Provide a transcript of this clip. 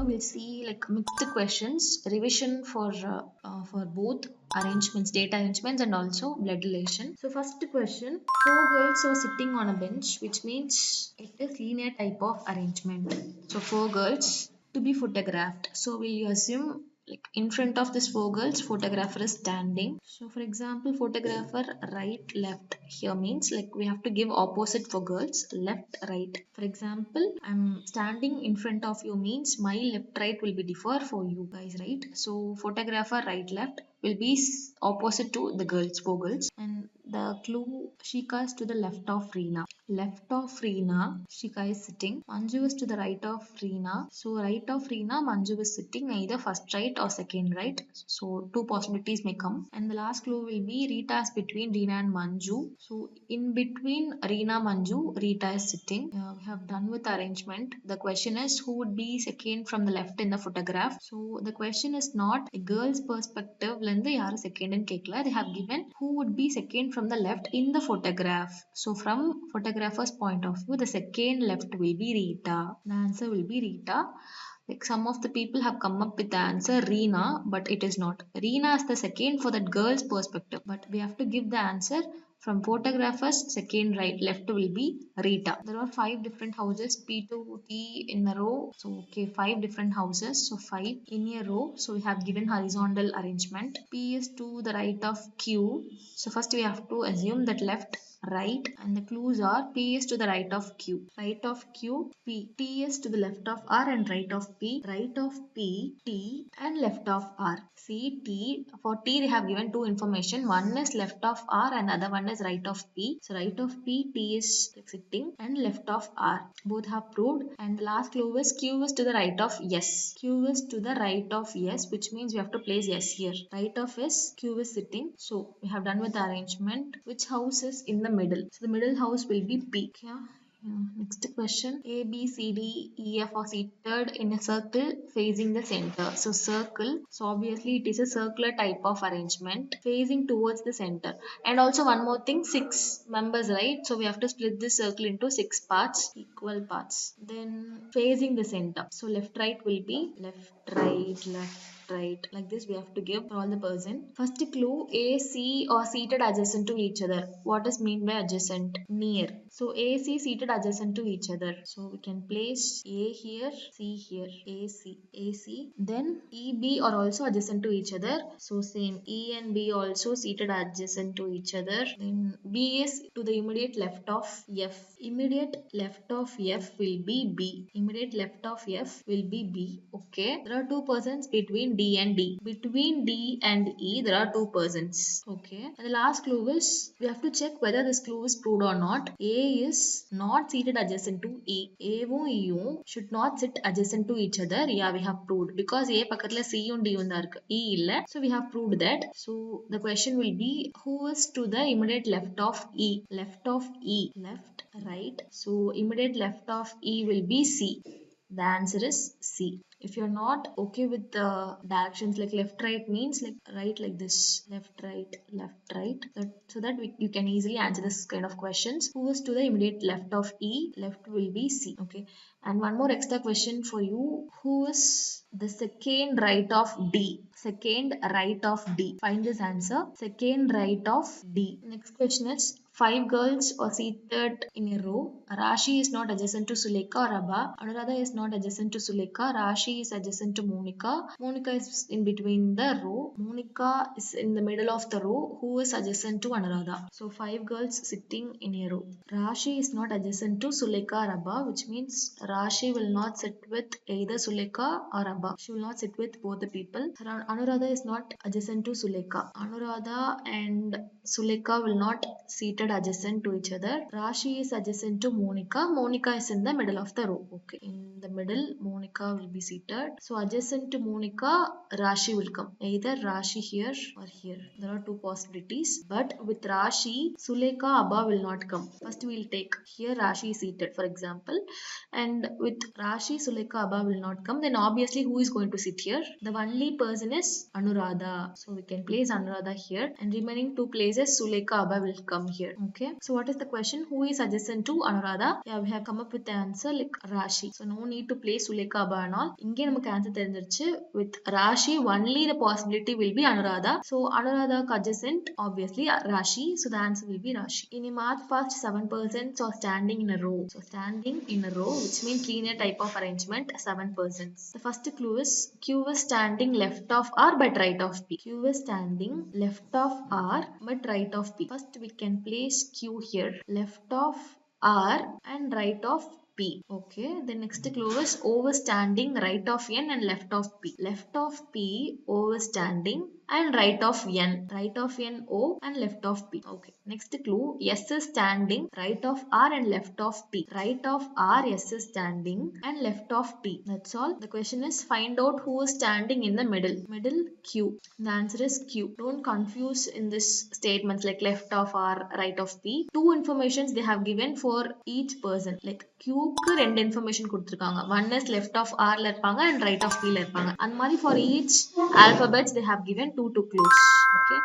here we'll see like mixed questions, revision for both arrangements, data arrangements and also blood relation. So first question, four girls are sitting on a bench, which means it is linear type of arrangement. So four girls to be photographed. So we'll assume like in front of this four girls, photographer is standing. So for example, photographer right left here means like we have to give opposite for girls, left right. For example, I'm standing in front of you means my left right will be differ for you guys, right? So photographer right left will be opposite to the girls, four girls. And the clue, Shika is to the left of Reena. Left of Reena, Shika is sitting. Manju is to the right of Reena. So right of Reena, Manju is sitting either first right or second right. So two possibilities may come. And the last clue will be Rita is between Reena and Manju. So in between Reena, Manju, Rita is sitting. We have done with arrangement. The question is who would be second from the left in the photograph. So the question is not a girl's perspective. Lende yaar second in Kekla. They have given who would be second from the left in the photograph. So from photographer's point of view, the second left will be Rita. The answer will be Rita. Like some of the people have come up with the answer Reena, but it is not. Reena is the second for that girl's perspective, but we have to give the answer from photographer's second right. Left will be Rita. There are five different houses, P to T in a row. So okay, five different houses. So five in a row. So we have given horizontal arrangement. P is to the right of Q. So first we have to assume that left right, and the clues are P is to the right of Q, right of Q, P, T is to the left of R and right of P, right of P, T and left of R. See T, for T they have given two information, one is left of R and other one is right of P. So right of P, T is sitting and left of R. Both have proved, and the last clue is Q is to the right of S. Q is to the right of S, which means we have to place S here. Right of S, Q is sitting. So we have done with the arrangement. Which house is in the middle? So the middle house will be P. Okay. Yeah. Next question. A, B, C, D, E, F are seated in a circle facing the center. So circle. So obviously it is a circular type of arrangement facing towards the center. And also one more thing, 6 members, right? So we have to split this circle into 6 parts, equal parts. Then facing the center. So left, right will be left, right, like this we have to give for all the person. First clue, A, C are seated adjacent to each other. What is mean by adjacent? Near. So A, C seated adjacent to each other. So we can place A here, C here, A, C. Then E, B are also adjacent to each other. So same, E and B also seated adjacent to each other. Then B is to the immediate left of F. Immediate left of F will be B. Immediate left of F will be B. Okay. There are two persons between D and D. Between D and E, there are two persons. Okay. And the last clue is we have to check whether this clue is proved or not. A is not seated adjacent to E. A வும் E should not sit adjacent to each other. Yeah, we have proved because A பக்கத்துல C யும் D யும் தான் இருக்கு. E இல்ல. So we have proved that. So the question will be who is to the immediate left of E? Left of E. Left, right. So immediate left of E will be C. The answer is C. If you're not okay with the directions like left right means like right like this, left right, so that you can easily answer this kind of questions. Who is to the immediate left of E? Left will be C. Okay. And one more extra question for you. Who is the second right of D? Second right of D. Find this answer. Second right of D. Next question is 5 girls are seated in a row. Rashi is not adjacent to Sulekha or Abha. Anuradha is not adjacent to Sulekha. Rashi is adjacent to Monica. Monica is in between the row. Monica is in the middle of the row. Who is adjacent to Anuradha? So 5 girls sitting in a row. Rashi is not adjacent to Sulekha or Abha, which means Rashi will not sit with either Sulekha or Abha. She will not sit with both the people. Anuradha is not adjacent to Sulekha. Anuradha and Sulekha will not seated adjacent to each other. Rashi is adjacent to Monica. Monica is in the middle of the row. Okay. In the middle, Monica will be seated. So adjacent to Monica, Rashi will come. Either Rashi here or here. There are two possibilities. But with Rashi, Sulekha, Abha will not come. First we will take here Rashi is seated, for example. And with Rashi, Sulekha, Abha will not come. Then obviously who is going to sit here? The only person is Anuradha. So we can place Anuradha here. And remaining two places, Sulekha, Abha will come here. Okay. So what is the question? Who is adjacent to Anuradha? Yeah, we have come up with the answer like Rashi. So no need to place Sulekha, Abha and all. இங்கே நமக்கு answer தெரிஞ்சிருச்சு. With Rashi only the possibility will be Anuradha. So Anuradha adjacent obviously Rashi. So the answer will be Rashi. In a math first 7 persons are standing in a row. So standing in a row, which means linear type of arrangement, 7 persons. The first clue is Q is standing left of R but right of P. Q is standing left of R but right of P. First we can place Q here, left of R and right of P. Okay, the next clue is O is standing right of N and left of P. Left of P, O is standing and right of N. Right of N, O and left of P. Okay, next clue, S is standing right of R and left of P. Right of R, S is standing and left of P. That's all. The question is find out who is standing in the middle. Middle, Q. The answer is Q. Don't confuse in this statements like left of R, right of P. Two informations they have given for each person. Like Q க்கு ரெண்டு information கொடுத்திருக்காங்க. One is left of R ல இருப்பாங்க and right of P ல இருப்பாங்க. அந்த மாதிரி for each alphabets they have given two clues. Okay.